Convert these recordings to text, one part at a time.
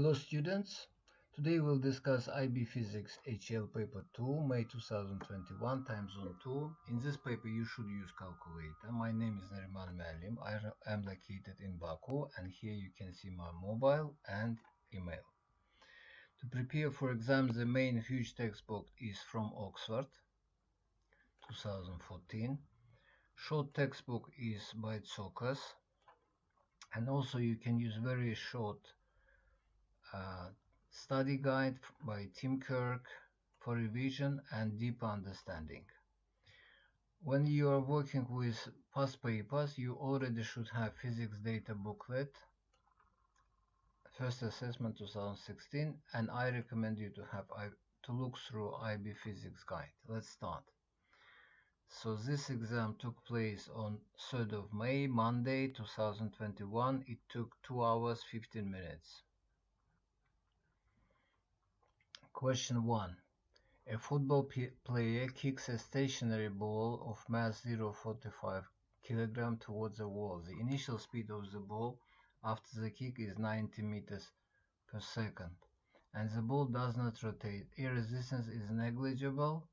Hello students, today we'll discuss IB Physics HL Paper 2, May 2021, Time Zone 2. In this paper you should use calculator. My name is Neriman Melim. I am located in Baku and here you can see my mobile and email. To prepare for exams, the main huge textbook is from Oxford, 2014. Short textbook is by Tsokas, and also you can use very short study guide by Tim Kirk for revision and deeper understanding. When you are working with past papers, you already should have physics data booklet, first assessment 2016, and I recommend you to look through IB Physics guide. Let's start. So this exam took place on 3rd of May, Monday 2021. It took 2 hours 15 minutes. Question 1. A football player kicks a stationary ball of mass 0.45 kg towards the wall. The initial speed of the ball after the kick is 90 meters per second, and the ball does not rotate. Air resistance is negligible.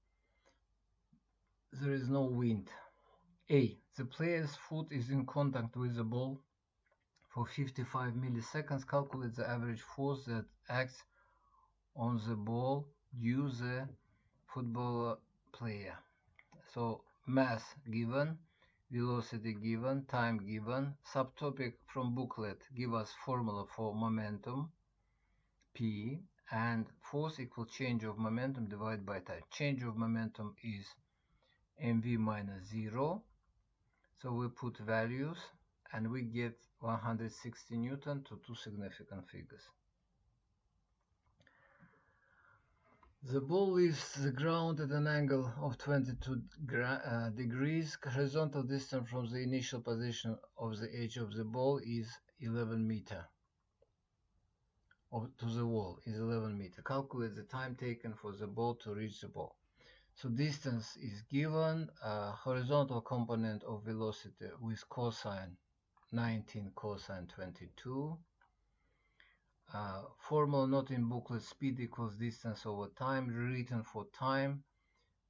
There is no wind. A. The player's foot is in contact with the ball for 55 milliseconds. Calculate the average force that acts on the ball due the football player. So mass given, velocity given, time given. Subtopic from booklet give us formula for momentum P, and force equal change of momentum divided by time. Change of momentum is mv minus 0. So we put values and we get 160 Newton to two significant figures. The ball leaves the ground at an angle of 22 degrees. Horizontal distance from the initial position of the edge of the ball is 11 meters. To the wall is 11 meters. Calculate the time taken for the ball to reach the ball. So distance is given. Horizontal component of velocity with cosine 19 cosine 22. Formula not in booklet, speed equals distance over time, rewritten for time.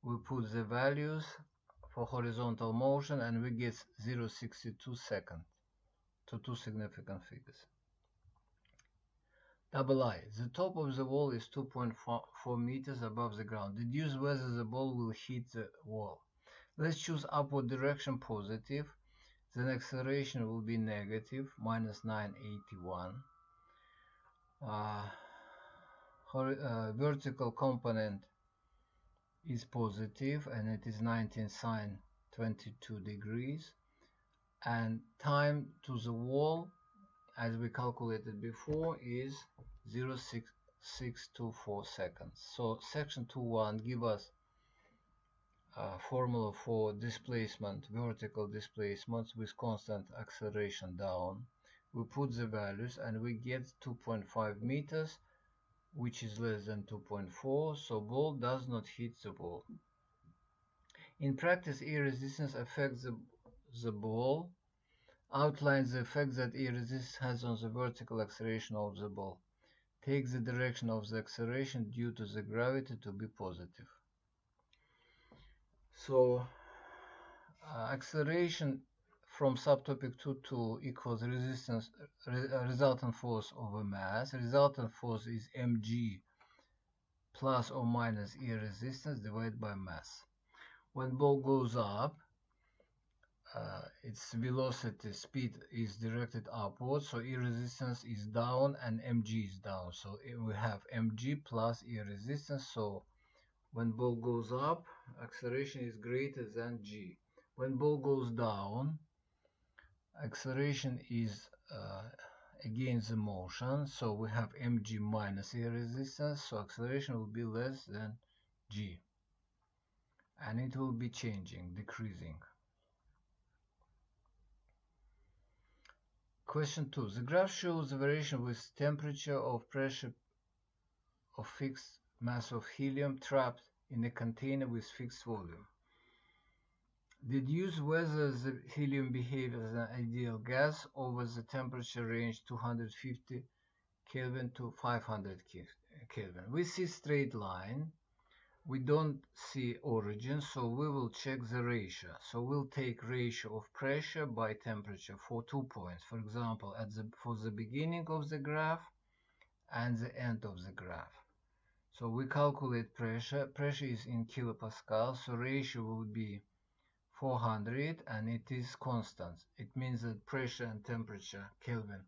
We put the values for horizontal motion and we get 0.62 seconds to two significant figures. Double I. The top of the wall is 2.4 meters above the ground. Deduce whether the ball will hit the wall. Let's choose upward direction positive. Then acceleration will be negative, minus 981. Vertical component is positive and it is 19 sine 22 degrees, and time to the wall as we calculated before is 0.624 seconds. So section 2.1 give us a formula for displacement, vertical displacements with constant acceleration down. We put the values and we get 2.5 meters, which is less than 2.4, so ball does not hit the ball. In practice, air resistance affects the ball. Outlines the effect that air resistance has on the vertical acceleration of the ball. Take the direction of the acceleration due to the gravity to be positive. So acceleration from subtopic 2 equals resistance, resultant force over mass. Resultant force is mg plus or minus air resistance divided by mass. When ball goes up, its velocity speed is directed upwards, so air resistance is down and mg is down. So we have mg plus air resistance. So when ball goes up, acceleration is greater than g. When ball goes down, acceleration is against the motion, so we have mg minus air resistance, so acceleration will be less than g, and it will be changing, decreasing. Question 2. The graph shows the variation with temperature of pressure of fixed mass of helium trapped in a container with fixed volume. Deduce whether the helium behaves as an ideal gas over the temperature range 250 Kelvin to 500 Kelvin. We see straight line. We don't see origin, so we will check the ratio. So we'll take ratio of pressure by temperature for 2 points. For example, for the beginning of the graph and the end of the graph. So we calculate pressure. Pressure is in kilopascal, so ratio will be 400 and it is constant. It means that pressure and temperature Kelvin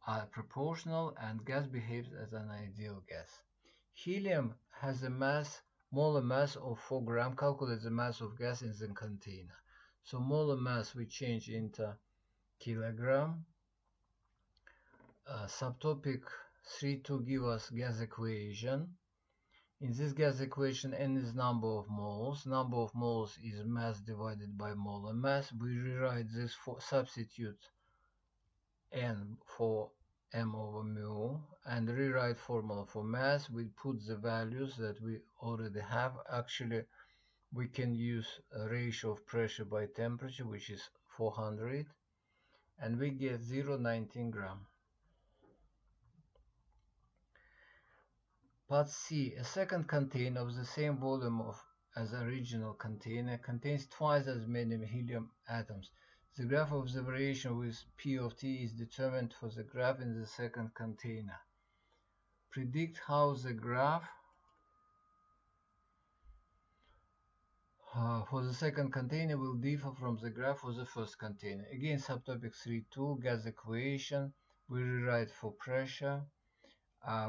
are proportional and gas behaves as an ideal gas. Helium has a molar mass of 4 grams. Calculate the mass of gas in the container. So molar mass we change into kilogram. Subtopic 3.2 give us gas equation. In this gas equation, n is number of moles. Number of moles is mass divided by molar mass. We rewrite this substitute n for m over mu and rewrite formula for mass. We put the values that we already have. Actually, we can use a ratio of pressure by temperature, which is 400, and we get 0.19 gram. Part C, a second container of the same volume as original container contains twice as many helium atoms. The graph of the variation with P of T is determined for the graph in the second container. Predict how the graph for the second container will differ from the graph for the first container. Again, subtopic 3.2, gas equation. We rewrite for pressure.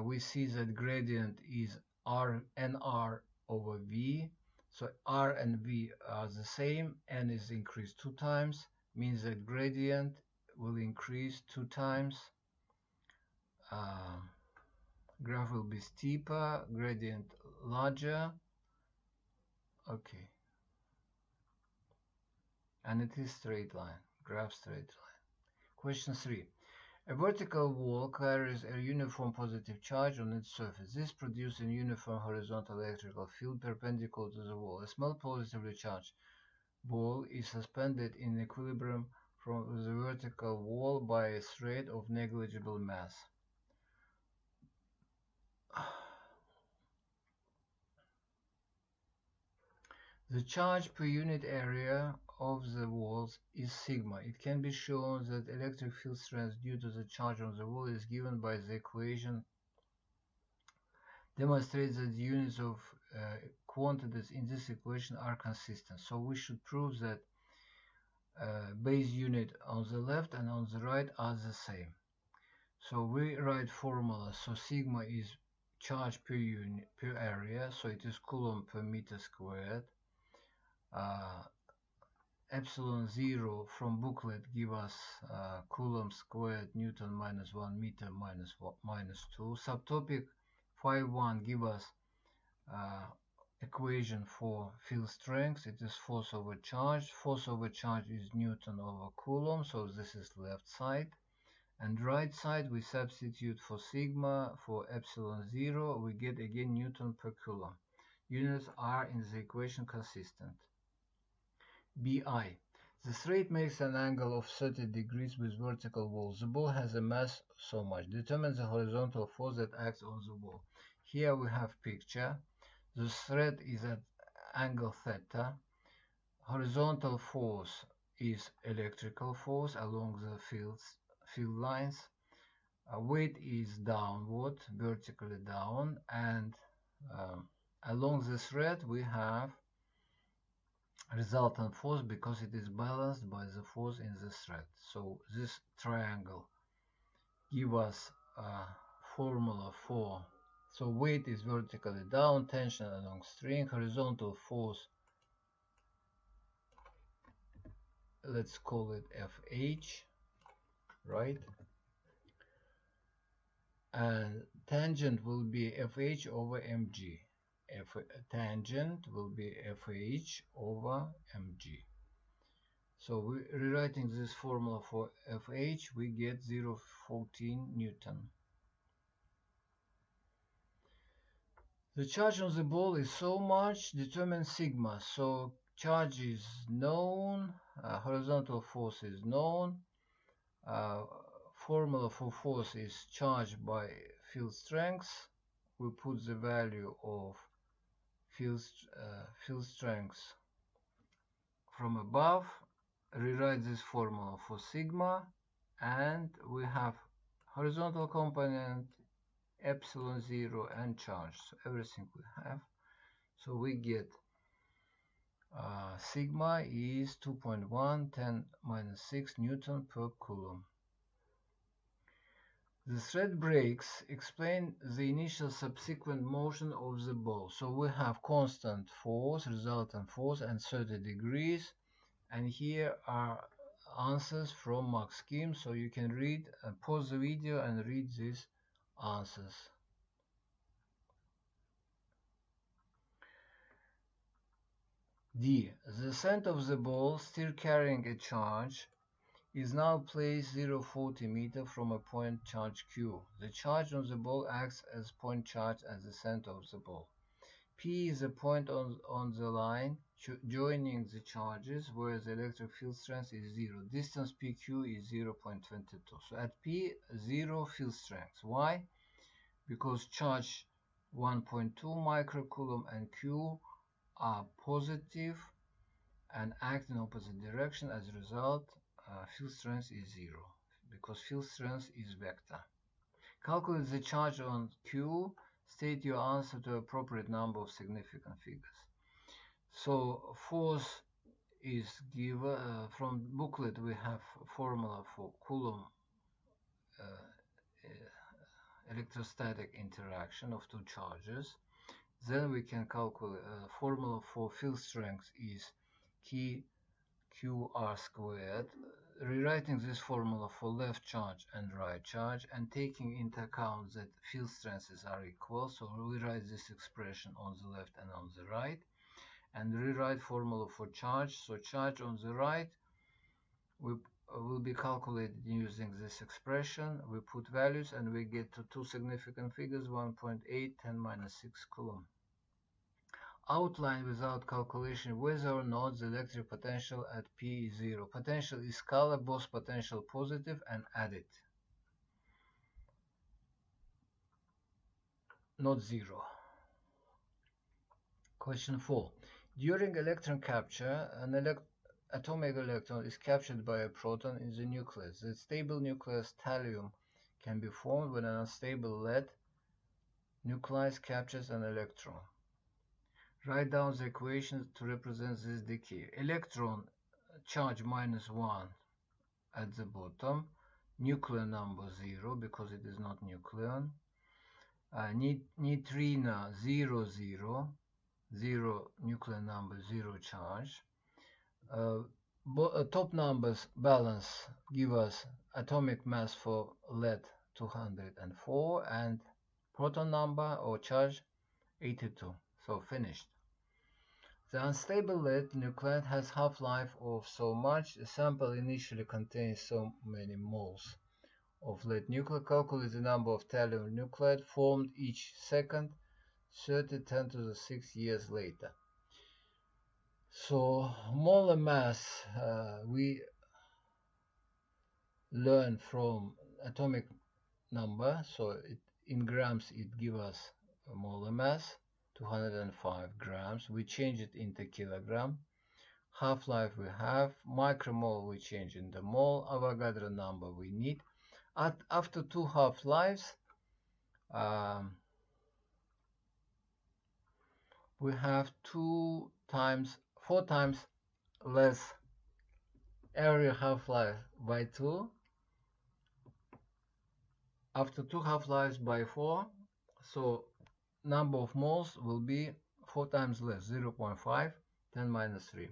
We see that gradient is nr over V. So R and V are the same. N is increased 2 times. Means that gradient will increase 2 times. Graph will be steeper, gradient larger. Okay. And it is straight line, graph straight line. Question 3. A vertical wall carries a uniform positive charge on its surface. This produces a uniform horizontal electrical field perpendicular to the wall. A small positively charged ball is suspended in equilibrium from the vertical wall by a thread of negligible mass. The charge per unit area of the walls is sigma. It can be shown that electric field strength due to the charge on the wall is given by the equation. Demonstrates that the units of quantities in this equation are consistent. So we should prove that base unit on the left and on the right are the same. So we write formula. So sigma is charge per unit per area. So it is coulomb per meter squared. Epsilon 0 from booklet give us coulomb squared Newton minus 1 meter minus 2. Subtopic 5.1 give us equation for field strength. It is force over charge. Force over charge is Newton over coulomb, so this is left side. And right side we substitute for sigma, for epsilon 0, we get again Newton per coulomb. Units are in the equation consistent. BI. The thread makes an angle of 30 degrees with vertical wall. The ball has a mass so much. Determine the horizontal force that acts on the wall. Here we have picture. The thread is at angle theta. Horizontal force is electrical force along the field lines. Weight is downward, vertically down, and along the thread we have resultant force because it is balanced by the force in the thread. So this triangle give us a formula for, so weight is vertically down, tension along string, horizontal force, let's call it FH, right? And tangent will be FH over mg. Tangent will be FH over mg. So we're rewriting this formula for FH, we get 0.14 Newton. The charge on the ball is so much, determine sigma. So charge is known, horizontal force is known, formula for force is charge by field strength. We put the value of field strength from above, rewrite this formula for sigma, and we have horizontal component, epsilon 0, and charge. So everything we have. So we get sigma is 2.1 10 minus 6 Newton per Coulomb. The thread breaks explain the initial subsequent motion of the ball. So we have constant force, resultant force, and 30 degrees. And here are answers from Max Scheme. So you can read, pause the video and read these answers. D. The center of the ball, still carrying a charge, is now placed 0.40 meter from a point charge Q. The charge on the ball acts as point charge at the center of the ball. P is a point on the line joining the charges where the electric field strength is 0. Distance PQ is 0.22. So at P, 0 field strength. Why? Because charge 1.2 microcoulomb and Q are positive and act in opposite direction. As a result, field strength is 0 because field strength is vector. Calculate the charge on Q. State your answer to appropriate number of significant figures. So force is given from booklet. We have formula for Coulomb electrostatic interaction of two charges. Then we can calculate formula for field strength is QR squared. Rewriting this formula for left charge and right charge and taking into account that field strengths are equal, so we write this expression on the left and on the right, and rewrite formula for charge. So charge on the right will be calculated using this expression. We put values and we get to two significant figures, 1.8 10 minus 6 Coulomb. Outline without calculation whether or not the electric potential at P is 0. Potential is scalar, both potential positive and added, not 0. Question 4. During electron capture, an atomic electron is captured by a proton in the nucleus. The stable nucleus thallium can be formed when an unstable lead nucleus captures an electron. Write down the equation to represent this decay. Electron charge -1 at the bottom, nuclear number 0 because it is not nucleon. Neutrino 0 0 0 nuclear number 0 charge. Top numbers balance give us atomic mass for lead 204 and proton number or charge 82. So finished. The unstable lead nuclide has half-life of so much. A sample initially contains so many moles of lead nuclide. Calculate the number of thallium nuclide formed each second, 30 10 to the 6 years later. So molar mass we learn from atomic number. So in grams it gives us a molar mass. 205 grams. We change it into kilogram. Half-life we have. Micromole we change into mole. Avogadro number we need. After two half-lives, we have 4 times less area half-life by 2. After two half-lives by 4, so number of moles will be 4 times less, 0.5, 10 minus 3.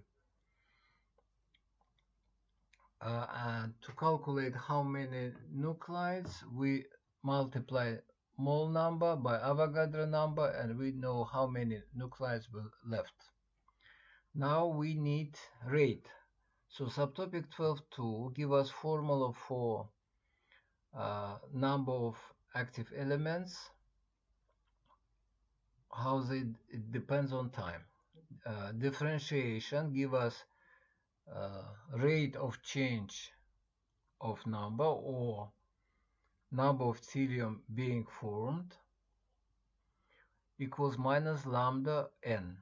And to calculate how many nuclides, we multiply mole number by Avogadro number and we know how many nuclides will left. Now we need rate. So subtopic 12.2 give us formula for number of active elements. How it depends on time. Differentiation give us rate of change of number, or number of thallium being formed equals minus lambda n.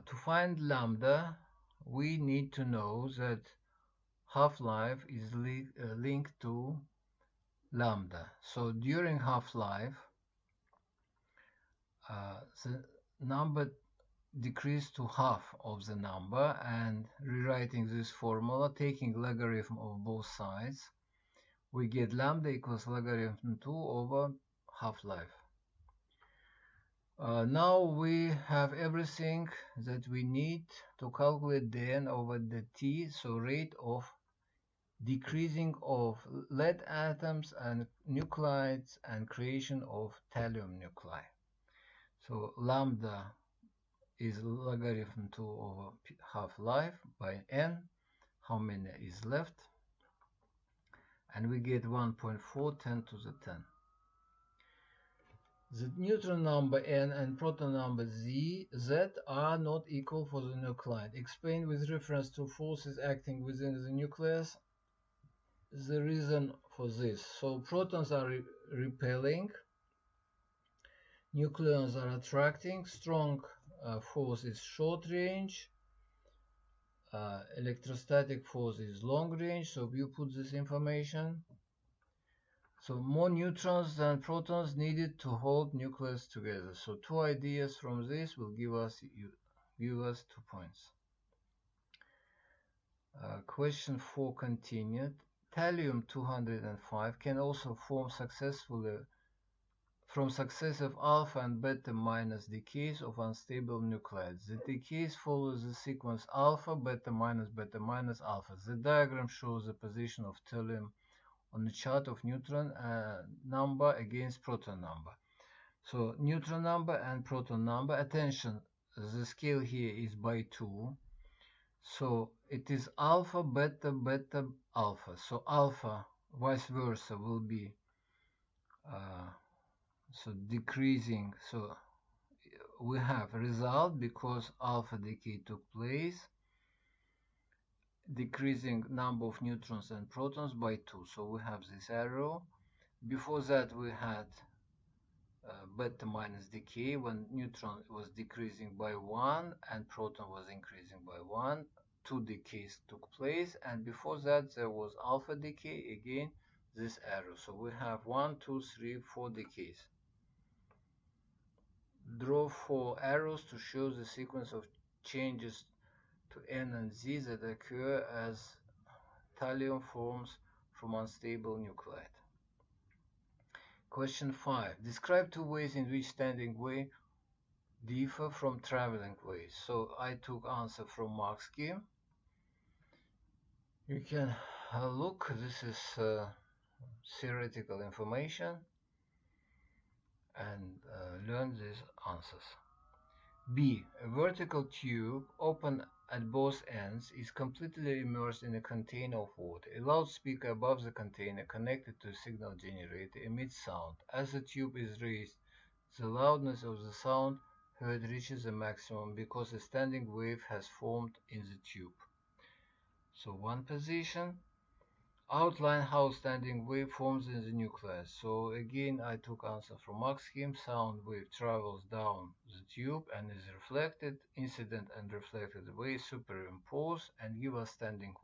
To find lambda, we need to know that half-life is linked to lambda. So during half-life, the number decreased to half of the number, and rewriting this formula, taking logarithm of both sides, we get lambda equals logarithm 2 over half-life. Now we have everything that we need to calculate the n over the t, so rate of decreasing of lead atoms and nuclides and creation of thallium nuclei. So lambda is logarithm 2 over half-life by n, how many is left, and we get 1.4 10 to the 10. The neutron number n and proton number z are not equal for the nuclide. Explain with reference to forces acting within the nucleus the reason for this. So protons are repelling, nucleons are attracting, strong force is short range, electrostatic force is long range. So you put this information. So more neutrons than protons needed to hold nucleus together. So two ideas from this will give us 2 points. Question 4 continued. Thallium 205 can also form successfully from successive alpha and beta minus decays of unstable nuclides. The decays follow the sequence alpha, beta minus alpha. The diagram shows the position of thallium on the chart of neutron number against proton number. So neutron number and proton number, attention, the scale here is by 2. So it is alpha, beta, beta, alpha. So alpha, vice versa, will be so decreasing. So we have result because alpha decay took place, decreasing number of neutrons and protons by 2. So we have this arrow. Before that we had beta minus decay when neutron was decreasing by 1 and proton was increasing by 1. 2 decays took place, and before that there was alpha decay, again this arrow. So we have 1, 2, 3, 4 decays. Draw 4 arrows to show the sequence of changes to n and z that occur as thallium forms from unstable nuclide. Question 5. Describe 2 ways in which standing wave differ from traveling waves. So I took answer from Mark's scheme. You can look, this is theoretical information, and learn these answers. B. A vertical tube open at both ends is completely immersed in a container of water. A loudspeaker above the container connected to a signal generator emits sound. As the tube is raised, the loudness of the sound heard reaches a maximum because a standing wave has formed in the tube. So one position. Outline how standing wave forms in the nucleus. So again I took answer from Mark's scheme. Sound wave travels down the tube and is reflected. Incident and reflected wave superimpose and give us standing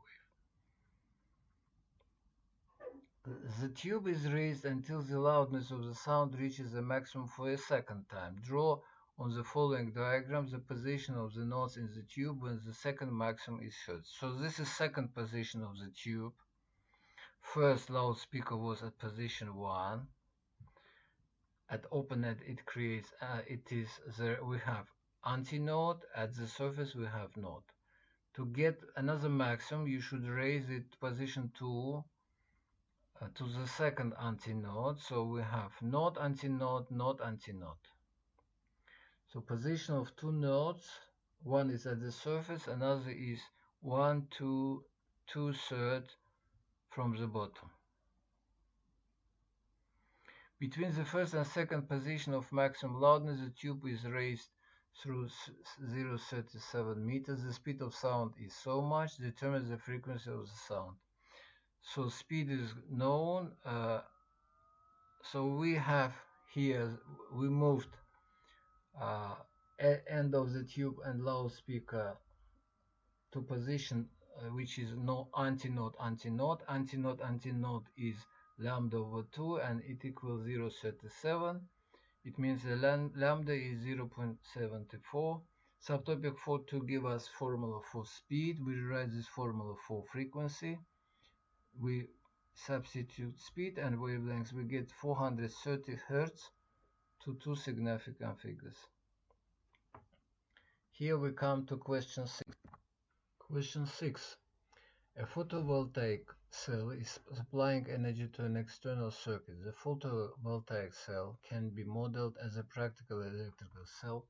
wave. The tube is raised until the loudness of the sound reaches the maximum for a second time. Draw on the following diagram the position of the notes in the tube when the second maximum is heard. So this is second position of the tube. First loudspeaker was at position 1. At open end it creates, we have antinode, at the surface we have node. To get another maximum you should raise it position 2 to the second antinode. So we have node, antinode, node, antinode. So position of 2 nodes, one is at the surface, another is 1, 2, 2/3 from the bottom. Between the first and second position of maximum loudness, the tube is raised through 0.37 meters. The speed of sound is so much, determines the frequency of the sound. So speed is known, So we have here, we moved uh, end of the tube and loudspeaker to position which is no antinode antinode. Antinode is lambda over 2 and it equals 0.37. It means the lambda is 0.74. Subtopic 4.2 give us formula for speed. We rewrite this formula for frequency. We substitute speed and wavelengths. We get 430 Hertz to two significant figures. Here we come to question 6. Question 6. A photovoltaic cell is supplying energy to an external circuit. The photovoltaic cell can be modeled as a practical electrical cell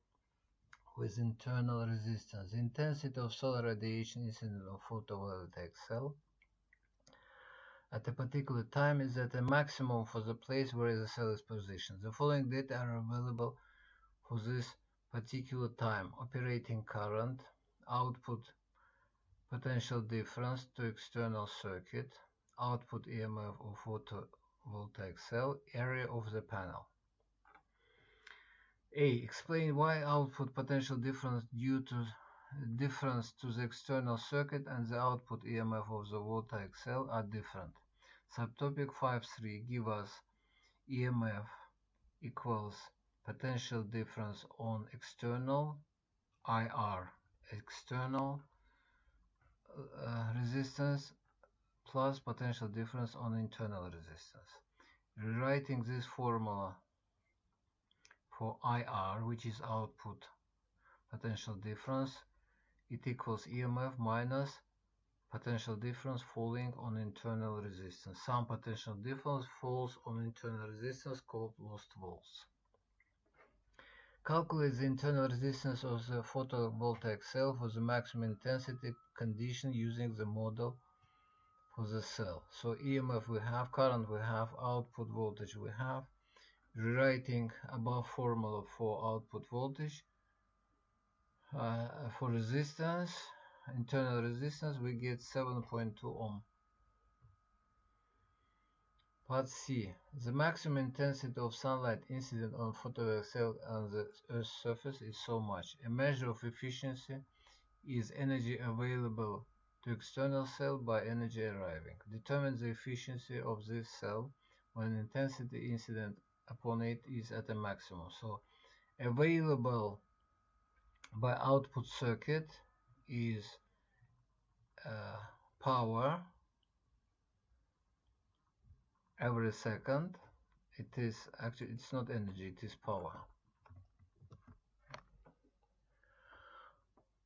with internal resistance. The intensity of solar radiation incident on photovoltaic cell at a particular time is at a maximum for the place where the cell is positioned. The following data are available for this particular time: operating current, output potential difference to external circuit, output EMF of photovoltaic cell, area of the panel. A. Explain why output potential difference due to difference to the external circuit and the output EMF of the voltaic cell are different. Subtopic 5.3 give us EMF equals potential difference on external IR, external resistance plus potential difference on internal resistance. Rewriting this formula for IR, which is output potential difference, it equals EMF minus potential difference falling on internal resistance. Some potential difference falls on internal resistance called lost volts. Calculate the internal resistance of the photovoltaic cell for the maximum intensity condition using the model for the cell. So EMF we have, current we have, output voltage we have. Rewriting above formula for output voltage, for resistance, internal resistance, we get 7.2 ohm. Part C. The maximum intensity of sunlight incident on photovoltaic cell on the Earth's surface is so much. A measure of efficiency is energy available to external cell by energy arriving. Determine the efficiency of this cell when intensity incident upon it is at a maximum. So available by output circuit is power every second. It is actually, it's not energy, it is power.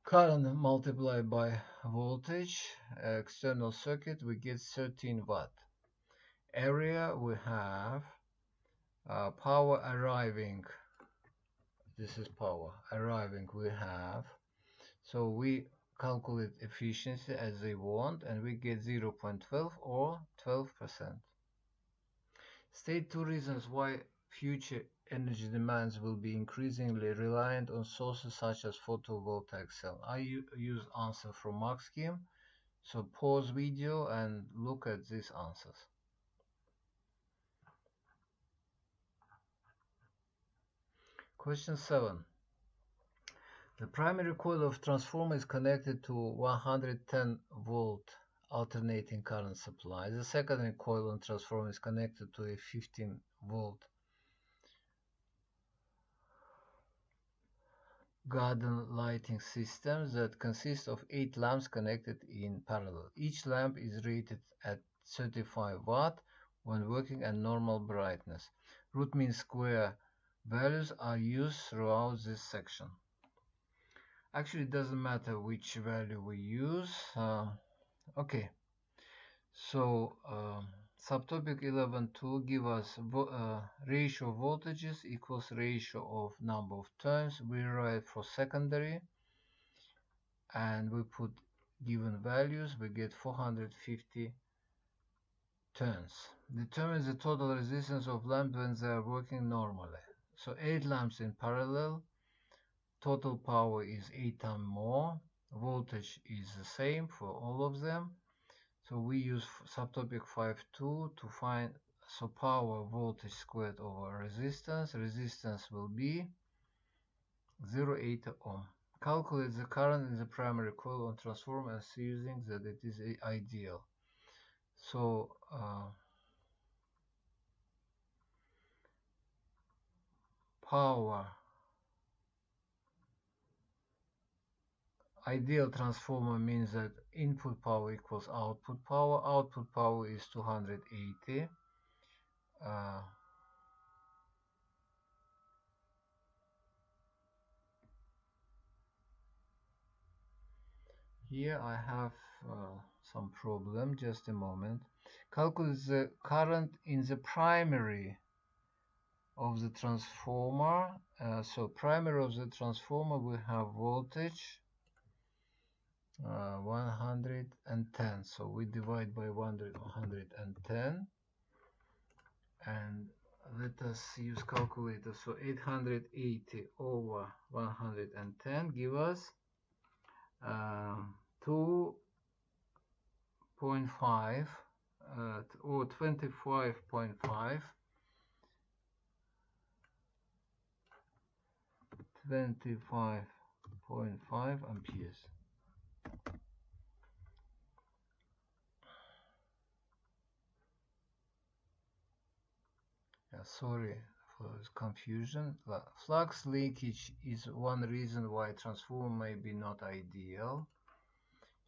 Current multiplied by voltage, external circuit, we get 13 watt. Area we have power arriving, this is power arriving we have, so we calculate efficiency as they want and we get 0.12 or 12%. State two reasons why future energy demands will be increasingly reliant on sources such as photovoltaic cell. I use answer from mark scheme, so pause video and look at these answers. Question 7. The primary coil of transformer is connected to 110 volt alternating current supply. The secondary coil on transformer is connected to a 15 volt garden lighting system that consists of 8 lamps connected in parallel. Each lamp is rated at 35 watt when working at normal brightness. Root mean square values are used throughout this section. Actually, it doesn't matter which value we use. Okay, so subtopic 11.2 give us ratio of voltages equals ratio of number of turns. We write for secondary and we put given values. We get 450 turns. Determine the total resistance of lamps when they are working normally. So 8 lamps in parallel. Total power is 8 times more. Voltage is the same for all of them. So we use subtopic 5.2 to find so power voltage squared over resistance. Resistance will be 0.8 ohm. Calculate the current in the primary coil on transformer assuming that it is ideal. So power, ideal transformer means that input power equals output power. Output power is 280. Here I have some problem, just a moment. Calculate the current in the primary of the transformer. So primary of the transformer we have voltage 110. So we divide by 110 and let us use calculator. So 880 over 110 give us 2.5 or 25.5 amperes. Sorry for this confusion. Flux leakage is one reason why transformer may be not ideal.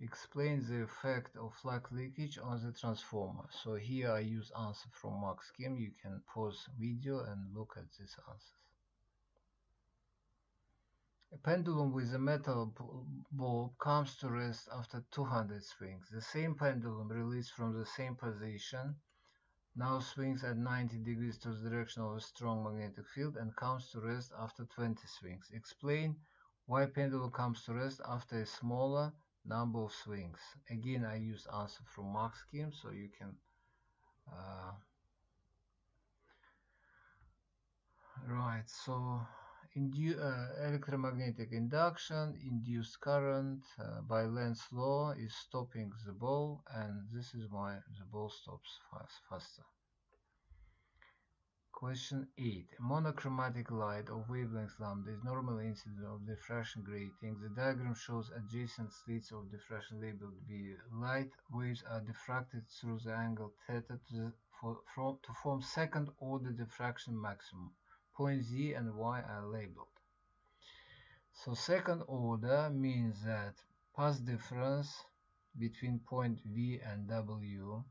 Explains the effect of flux leakage on the transformer. So here I use answer from Max Kim. You can pause video and look at these answers. A pendulum with a metal bulb comes to rest after 200 swings. The same pendulum released from the same position now swings at 90 degrees to the direction of a strong magnetic field and comes to rest after 20 swings. Explain why pendulum comes to rest after a smaller number of swings. Again, I use answer from Max Kim, so you can right. So electromagnetic induction, induced current by Lenz's law is stopping the ball, and this is why the ball stops faster. Question 8. Monochromatic light of wavelength lambda is normally incident of diffraction grating. The diagram shows adjacent slits of diffraction labeled V. Light waves are diffracted through the angle theta to form second order diffraction maximum. Points Z and Y are labeled. So second order means that path difference between point V and W,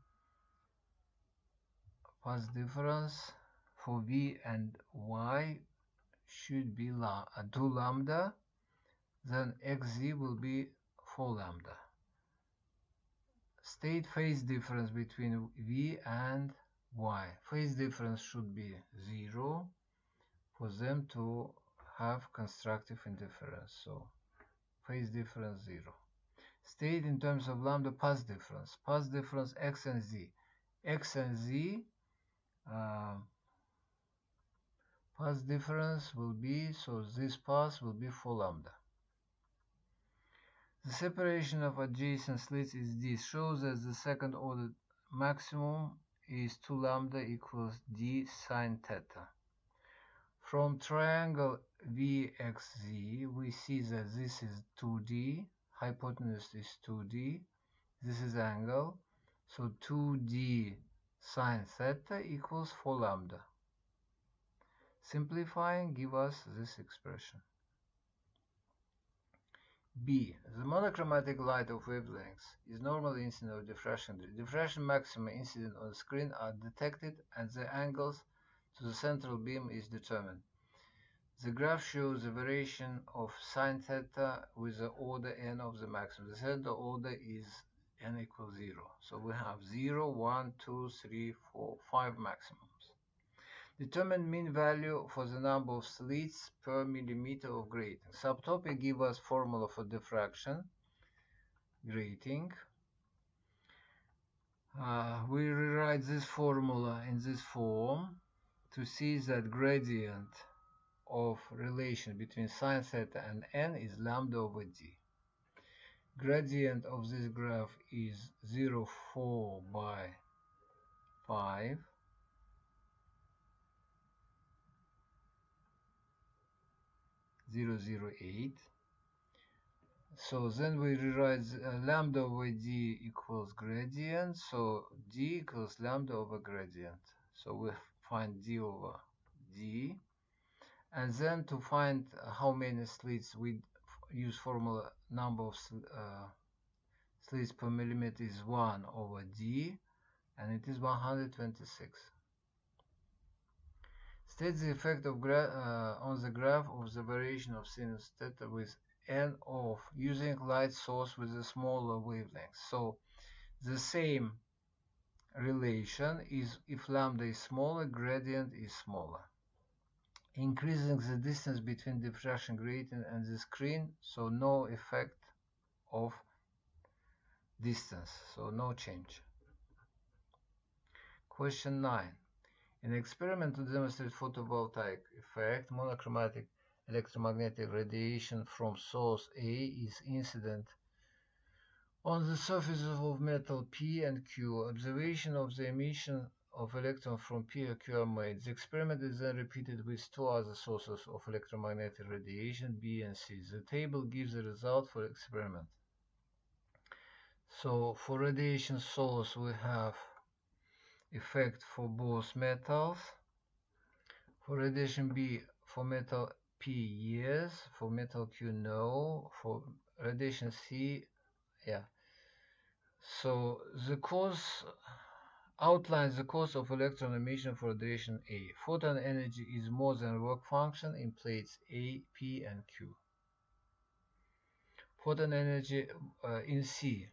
path difference for V and Y should be 2 lambda, then XZ will be 4 lambda. State phase difference between V and Y. Phase difference should be 0 for them to have constructive interference. So phase difference 0. State in terms of lambda path difference. Path difference X and Z. X and Z path difference will be, so this path will be 4 lambda. The separation of adjacent slits is this. Shows that the second order maximum is 2 lambda equals d sine theta. From triangle VXZ, we see that this is 2D, hypotenuse is 2D, this is angle, so 2D sine theta equals 4 lambda. Simplifying give us this expression. B. The monochromatic light of wavelengths is normally incident of diffraction. Diffraction maxima incident on the screen are detected and the angles to the central beam is determined. The graph shows the variation of sine theta with the order n of the maximum. The center order is n equals 0. So we have 0, 1, 2, 3, 4, 5 maximums. Determine mean value for the number of slits per millimeter of grating. Subtopic give us formula for diffraction grating. We rewrite this formula in this form to see that gradient of relation between sine theta and n is lambda over d. Gradient of this graph is 0,4 by 5. 0.008. So then we rewrite lambda over d equals gradient, so d equals lambda over gradient. So we find d over d, and then to find how many slits, we use formula number of slits per millimeter is 1 over d, and it is 126. State the effect of on the graph of the variation of sinus theta with n off using light source with a smaller wavelength. So the same relation is if lambda is smaller, gradient is smaller. Increasing the distance between diffraction gradient and the screen, so no effect of distance, so no change. Question 9. In an experiment to demonstrate photovoltaic effect, monochromatic electromagnetic radiation from source A is incident on the surfaces of metal P and Q. Observation of the emission of electrons from P or Q are made. The experiment is then repeated with two other sources of electromagnetic radiation, B and C. The table gives the result for experiment. So for radiation source we have effect for both metals. For radiation B, for metal P, yes. For metal Q, no. For radiation C, yeah. So the cause outlines the cause of electron emission for radiation A. Photon energy is more than work function in plates A, P, and Q. Photon energy in C.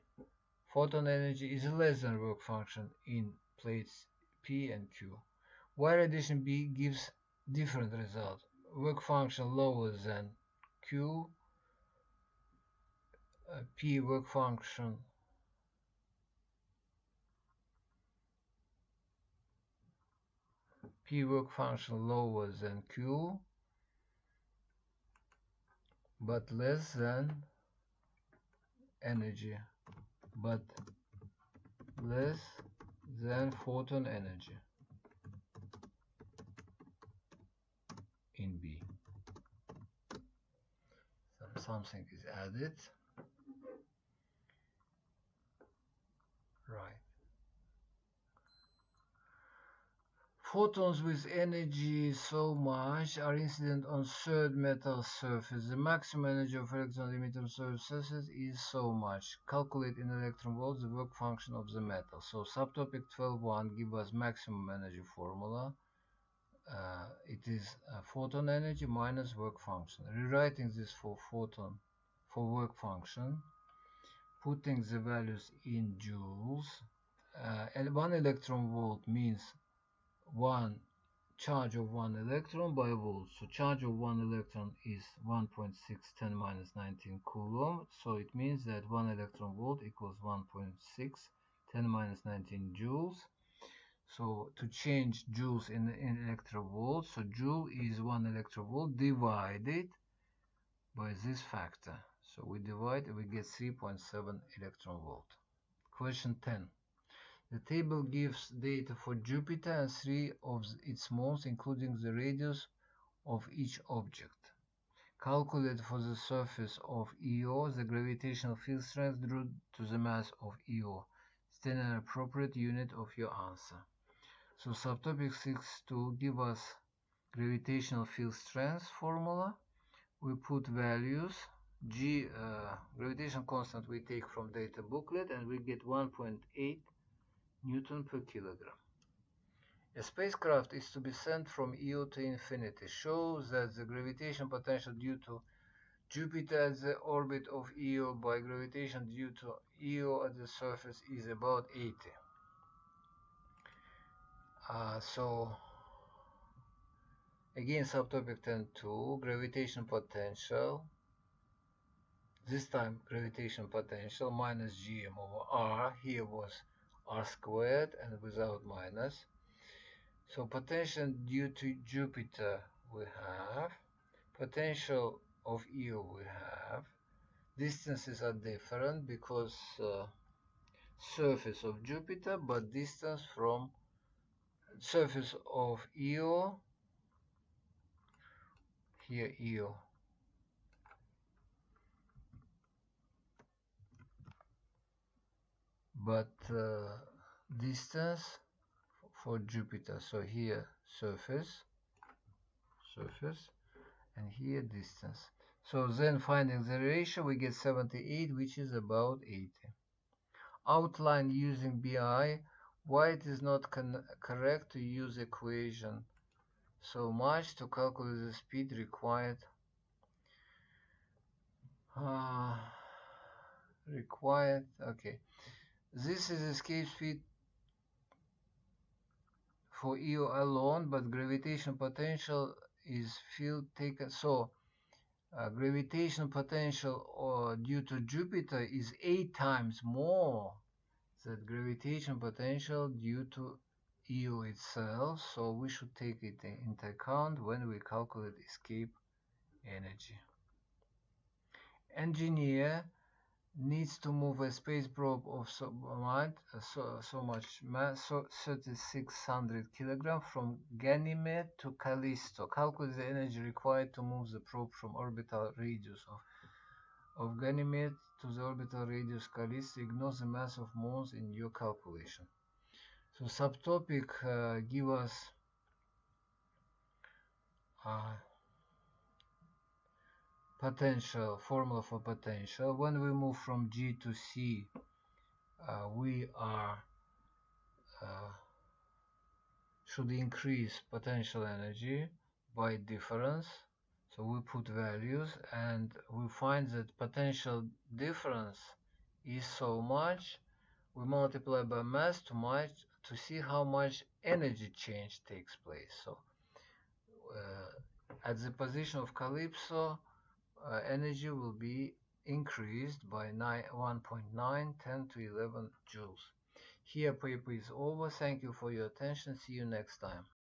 Photon energy is less than work function in plates P and Q. Why radiation B gives different result. Work function lower than Q, P work function lower than Q, but less than energy, but less than photon energy in B. Something is added. Right. Photons with energy so much are incident on third metal surface. The maximum energy of electron emitted on surfaces is so much. Calculate in electron volts the work function of the metal. So subtopic 12.1 gives us maximum energy formula. It is photon energy minus work function. Rewriting this for work function, putting the values in joules. And 1 electron volt means one charge of 1 electron by volt. So charge of 1 electron is 1.6 10 minus 19 coulomb. So it means that 1 electron volt equals 1.6 10 minus 19 joules. So to change joules in electrovolt, so joule is 1 electrovolt divided by this factor. So we divide and we get 3.7 electron volt. Question 10. The table gives data for Jupiter and 3 of its moons, including the radius of each object. Calculate for the surface of Io the gravitational field strength due to the mass of Io. State an appropriate unit of your answer. So subtopic 6.2 give us gravitational field strength formula. We put values. G gravitation constant we take from data booklet, and we get 1.8 Newton per kilogram. A spacecraft is to be sent from Io to infinity. Show that the gravitation potential due to Jupiter at the orbit of Io by gravitation due to Io at the surface is about 80. So again subtopic 10.2 gravitation potential, this time gravitation potential minus gm over r. Here was r squared and without minus. So potential due to Jupiter we have, potential of Io we have, distances are different because surface of Jupiter, but distance from surface of Io, here Io but distance for Jupiter. So here surface, and here distance. So then finding the ratio, we get 78, which is about 80. Outline using BI why it is not correct to use equation so much to calculate the speed required. Okay. This is escape speed for EO alone, but gravitational potential is field taken. So gravitational potential due to Jupiter is 8 times more than gravitational potential due to EO itself. So we should take it into account when we calculate escape energy. Engineer needs to move a space probe of so much mass, so 3600 kilograms from Ganymede to Callisto. Calculate the energy required to move the probe from orbital radius of Ganymede to the orbital radius Callisto. Ignore the mass of moons in your calculation. So subtopic give us potential, formula for potential. When we move from G to C, we should increase potential energy by difference. So we put values and we find that potential difference is so much. We multiply by mass to see how much energy change takes place. So at the position of Calypso, energy will be increased by 1.9, 10 to 11 joules. Here paper is over. Thank you for your attention. See you next time.